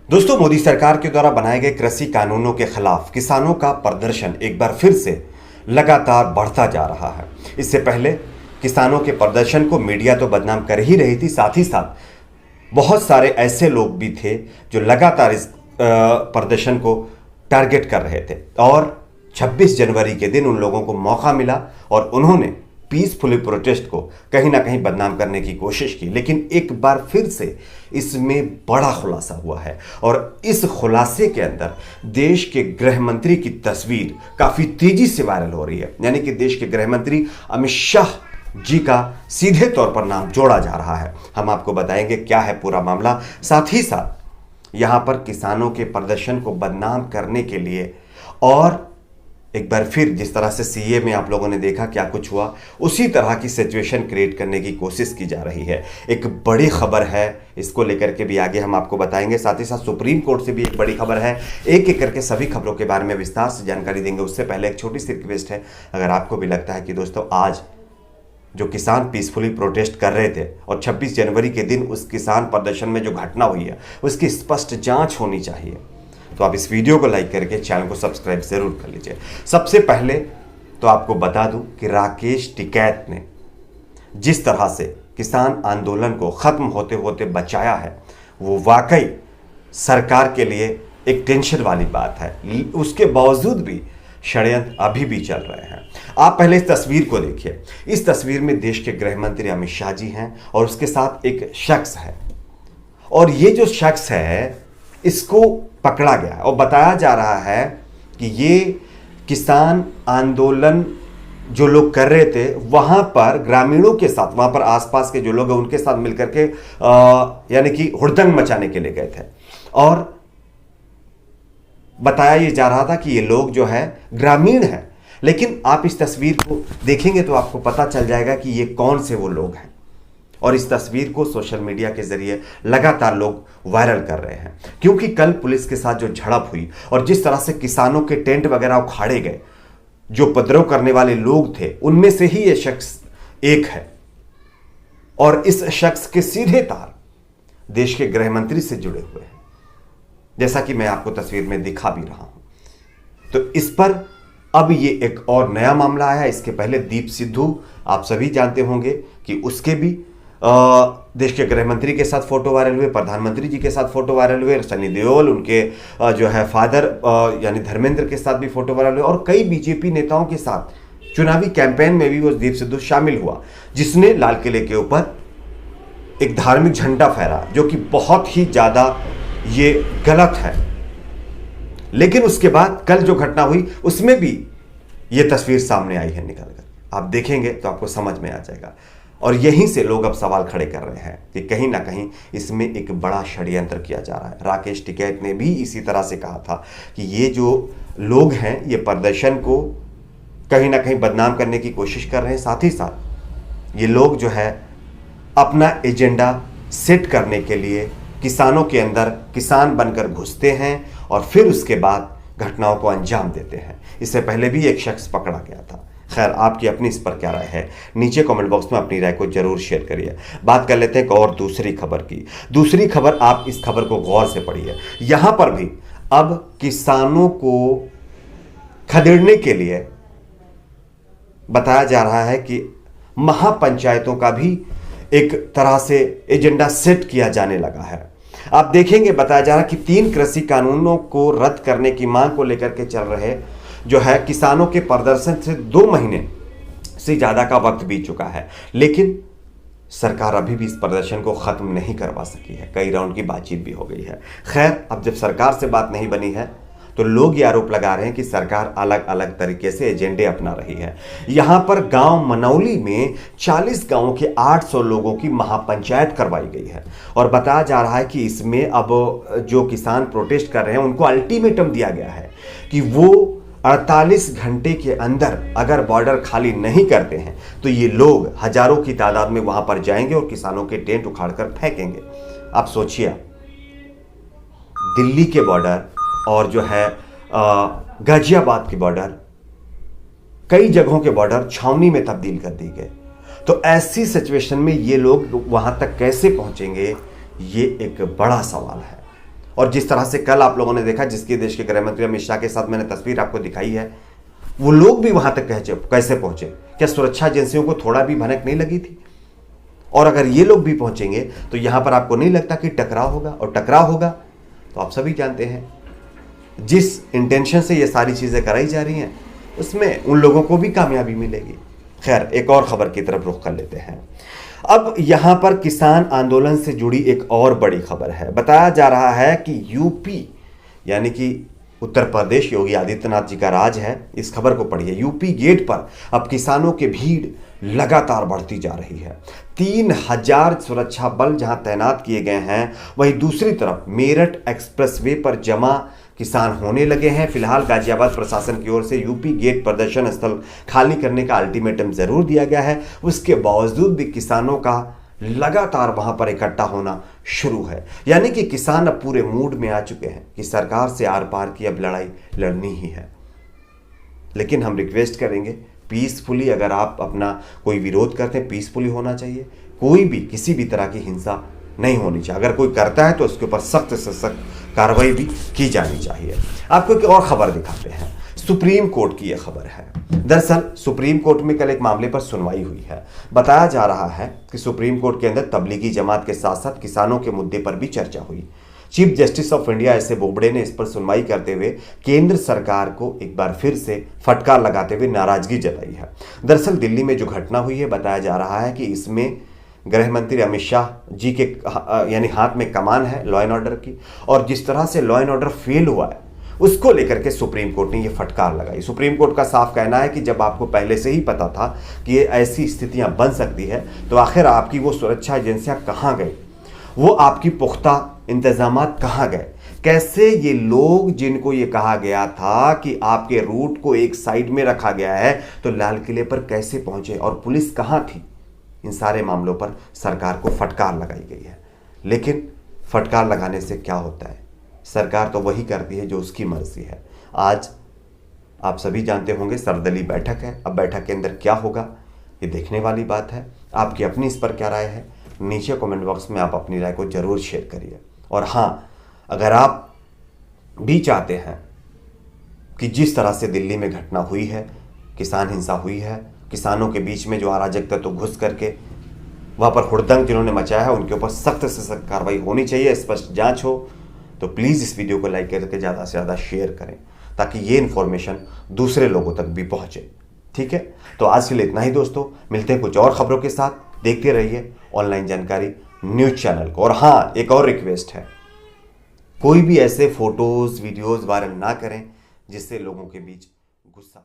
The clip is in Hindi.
दोस्तों, मोदी सरकार के द्वारा बनाए गए कृषि कानूनों के खिलाफ किसानों का प्रदर्शन एक बार फिर से लगातार बढ़ता जा रहा है। इससे पहले किसानों के प्रदर्शन को मीडिया तो बदनाम कर ही रही थी, साथ ही साथ बहुत सारे ऐसे लोग भी थे जो लगातार इस प्रदर्शन को टारगेट कर रहे थे और 26 जनवरी के दिन उन लोगों को मौका मिला और उन्होंने पीसफुली प्रोटेस्ट को कहीं ना कहीं बदनाम करने की कोशिश की। लेकिन एक बार फिर से इसमें बड़ा खुलासा हुआ है और इस खुलासे के अंदर देश के गृह मंत्री की तस्वीर काफी तेजी से वायरल हो रही है। यानी कि देश के गृह मंत्री अमित शाह जी का सीधे तौर पर नाम जोड़ा जा रहा है। हम आपको बताएंगे क्या है पूरा मामला, साथ ही साथ यहां पर किसानों के प्रदर्शन को बदनाम करने के लिए और एक बार फिर जिस तरह से सीए में आप लोगों ने देखा क्या कुछ हुआ, उसी तरह की सिचुएशन क्रिएट करने की कोशिश की जा रही है। एक बड़ी खबर है, इसको लेकर के भी आगे हम आपको बताएंगे। साथ ही साथ सुप्रीम कोर्ट से भी एक बड़ी खबर है। एक एक करके सभी खबरों के बारे में विस्तार से जानकारी देंगे। उससे पहले एक छोटी सी रिक्वेस्ट है, अगर आपको भी लगता है कि दोस्तों आज जो किसान पीसफुली प्रोटेस्ट कर रहे थे और 26 जनवरी के दिन उस किसान प्रदर्शन में जो घटना हुई है उसकी स्पष्ट जांच होनी चाहिए, तो आप इस वीडियो को लाइक करके चैनल को सब्सक्राइब जरूर कर लीजिए। सबसे पहले तो आपको बता दूं कि राकेश टिकैत ने जिस तरह से किसान आंदोलन को खत्म होते होते बचाया है वो वाकई सरकार के लिए एक टेंशन वाली बात है। उसके बावजूद भी षड्यंत्र अभी भी चल रहे हैं। आप पहले इस तस्वीर को देखिए। इस तस्वीर में देश के गृह मंत्री अमित शाह जी हैं और उसके साथ एक शख्स है और ये जो शख्स है इसको पकड़ा गया है और बताया जा रहा है कि ये किसान आंदोलन जो लोग कर रहे थे वहां पर ग्रामीणों के साथ, वहां पर आसपास के जो लोग हैं उनके साथ मिलकर के यानी कि हुड़दंग मचाने के लिए गए थे और बताया ये जा रहा था कि ये लोग जो है ग्रामीण हैं। लेकिन आप इस तस्वीर को देखेंगे तो आपको पता चल जाएगा कि ये कौन से वो लोग हैं और इस तस्वीर को सोशल मीडिया के जरिए लगातार लोग वायरल कर रहे हैं। क्योंकि कल पुलिस के साथ जो झड़प हुई और जिस तरह से किसानों के टेंट वगैरह उखाड़े गए, जो उपद्रव करने वाले लोग थे उनमें से ही ये शख्स एक है और इस शख्स के सीधे तार देश के गृह मंत्री से जुड़े हुए हैं, जैसा कि मैं आपको तस्वीर में दिखा भी रहा हूं। तो इस पर अब ये एक और नया मामला आया। इसके पहले दीप सिद्धू आप सभी जानते होंगे कि उसके भी देश के गृह मंत्री के साथ फोटो वायरल हुए, प्रधानमंत्री जी के साथ फोटो वायरल हुए, सनी देओल उनके जो है फादर यानी धर्मेंद्र के साथ भी फोटो वायरल हुए और कई बीजेपी नेताओं के साथ चुनावी कैंपेन में भी वो दीप सिद्धू शामिल हुआ, जिसने लाल किले के ऊपर एक धार्मिक झंडा फहरा जो कि बहुत ही ज्यादा ये गलत है। लेकिन उसके बाद कल जो घटना हुई उसमें भी ये तस्वीर सामने आई है निकल कर, आप देखेंगे तो आपको समझ में आ जाएगा। और यहीं से लोग अब सवाल खड़े कर रहे हैं कि कहीं ना कहीं इसमें एक बड़ा षड्यंत्र किया जा रहा है। राकेश टिकैत ने भी इसी तरह से कहा था कि ये जो लोग हैं ये प्रदर्शन को कहीं ना कहीं बदनाम करने की कोशिश कर रहे हैं, साथ ही साथ ये लोग जो है अपना एजेंडा सेट करने के लिए किसानों के अंदर किसान बनकर घुसते हैं और फिर उसके बाद घटनाओं को अंजाम देते हैं। इससे पहले भी एक शख्स पकड़ा गया था। खैर, आपकी अपनी इस पर क्या राय है, नीचे कमेंट बॉक्स में अपनी राय को जरूर शेयर करिए। बात कर लेते हैं एक और दूसरी खबर की। दूसरी खबर, आप इस खबर को गौर से पढ़िए। यहां पर भी अब किसानों को खदेड़ने के लिए बताया जा रहा है कि महापंचायतों का भी एक तरह से एजेंडा सेट किया जाने लगा है। आप देखेंगे बताया जा रहा है कि 3 कृषि कानूनों को रद्द करने की मांग को लेकर के चल रहे जो है किसानों के प्रदर्शन से 2 महीने से ज्यादा का वक्त बीत चुका है, लेकिन सरकार अभी भी इस प्रदर्शन को खत्म नहीं करवा सकी है। कई राउंड की बातचीत भी हो गई है। खैर, अब जब सरकार से बात नहीं बनी है तो लोग ये आरोप लगा रहे हैं कि सरकार अलग अलग तरीके से एजेंडे अपना रही है। यहां पर गांव मनौली में 40 गांवों के 800 लोगों की महापंचायत करवाई गई है और बताया जा रहा है कि इसमें अब जो किसान प्रोटेस्ट कर रहे हैं उनको अल्टीमेटम दिया गया है कि वो 48 घंटे के अंदर अगर बॉर्डर खाली नहीं करते हैं तो ये लोग हजारों की तादाद में वहां पर जाएंगे और किसानों के टेंट उखाड़कर फेंकेंगे। आप सोचिए, दिल्ली के बॉर्डर और जो है गाजियाबाद के बॉर्डर, कई जगहों के बॉर्डर छावनी में तब्दील कर दी गए। तो ऐसी सिचुएशन में ये लोग वहां तक कैसे पहुंचेंगे, ये एक बड़ा सवाल है। और जिस तरह से कल आप लोगों ने देखा, जिसके देश के गृह मंत्री अमित शाह के साथ मैंने तस्वीर आपको दिखाई है, वो लोग भी वहां तक कैसे पहुंचे? क्या सुरक्षा एजेंसियों को थोड़ा भी भनक नहीं लगी थी? और अगर ये लोग भी पहुंचेंगे तो यहां पर आपको नहीं लगता कि टकराव होगा? और टकराव होगा तो आप सभी जानते हैं जिस इंटेंशन से ये सारी चीजें कराई जा रही हैं उसमें उन लोगों को भी कामयाबी मिलेगी। खैर, एक और खबर की तरफ रुख कर लेते हैं। अब यहां पर किसान आंदोलन से जुड़ी एक और बड़ी खबर है। बताया जा रहा है कि यूपी यानी कि उत्तर प्रदेश, योगी आदित्यनाथ जी का राज है। इस खबर को पढ़िए। यूपी गेट पर अब किसानों की भीड़ लगातार बढ़ती जा रही है। 3000 सुरक्षा बल जहां तैनात किए गए हैं, वहीं दूसरी तरफ मेरठ एक्सप्रेसवे पर जमा किसान होने लगे हैं। फिलहाल गाजियाबाद प्रशासन की ओर से यूपी गेट प्रदर्शन स्थल खाली करने का अल्टीमेटम जरूर दिया गया है। उसके बावजूद भी किसानों का लगातार वहां पर इकट्ठा होना शुरू है। यानी कि किसान अब पूरे मूड में आ चुके हैं कि सरकार से आर पार की अब लड़ाई लड़नी ही है। लेकिन हम रिक्वेस्ट करेंगे पीसफुली, अगर आप अपना कोई विरोध करते हैं पीसफुली होना चाहिए। कोई भी किसी भी तरह की हिंसा नहीं होनी चाहिए। अगर कोई करता है तो उसके ऊपर सख्त से सख्त कार्रवाई भी की जानी चाहिए। आपको एक और खबर दिखाते हैं। सुप्रीम कोर्ट की यह खबर है। दरअसल सुप्रीम कोर्ट में कल एक मामले पर सुनवाई हुई है। बताया जा रहा है कि सुप्रीम कोर्ट के अंदर तबलीगी जमात के साथ साथ किसानों के मुद्दे पर भी चर्चा हुई। Chief justice of India S A Bobde ने इस पर सुनवाई करते हुए केंद्र सरकार को एक बार फिर से फटकार लगाते हुए नाराजगी जताई है। दरअसल दिल्ली में जो घटना हुई है, बताया जा रहा है कि इसमें गृह मंत्री अमित शाह जी के यानी हाथ में कमान है लॉ एंड ऑर्डर की, और जिस तरह से लॉ एंड ऑर्डर फेल हुआ है उसको लेकर के सुप्रीम कोर्ट ने यह फटकार लगाई। सुप्रीम कोर्ट का साफ कहना है कि जब आपको पहले से ही पता था कि ये ऐसी स्थितियां बन सकती है तो आखिर आपकी वो सुरक्षा एजेंसियां कहां गई, वो आपकी पुख्ता इंतजामात कहां गए? कैसे ये लोग जिनको ये कहा गया था कि आपके रूट को एक साइड में रखा गया है तो लाल किले पर कैसे पहुंचे, और पुलिस कहां थी? इन सारे मामलों पर सरकार को फटकार लगाई गई है। लेकिन फटकार लगाने से क्या होता है? सरकार तो वही करती है जो उसकी मर्जी है। आज आप सभी जानते होंगे सर्वदलीय बैठक है। अब बैठक के अंदर क्या होगा ये देखने वाली बात है। आपकी अपनी इस पर क्या राय है? नीचे कमेंट बॉक्स में आप अपनी राय को जरूर शेयर करिए। और हाँ, अगर आप भी चाहते हैं कि जिस तरह से दिल्ली में घटना हुई है, किसान हिंसा हुई है, किसानों के बीच में जो अराजक तत्व घुस करके वहाँ पर हुड़दंग जिन्होंने मचाया है उनके ऊपर सख्त से सख्त कार्रवाई होनी चाहिए, स्पष्ट जांच हो, तो प्लीज़ इस वीडियो को लाइक करके ज़्यादा से ज़्यादा शेयर करें ताकि ये इन्फॉर्मेशन दूसरे लोगों तक भी पहुँचे। ठीक है, तो आज के लिए इतना ही दोस्तों। मिलते हैं कुछ और खबरों के साथ। देखते रहिए ऑनलाइन जानकारी न्यूज़ चैनल को। और हाँ, एक और रिक्वेस्ट है, कोई भी ऐसे फोटोज़ वीडियोज़ वायरल ना करें जिससे लोगों के बीच गुस्सा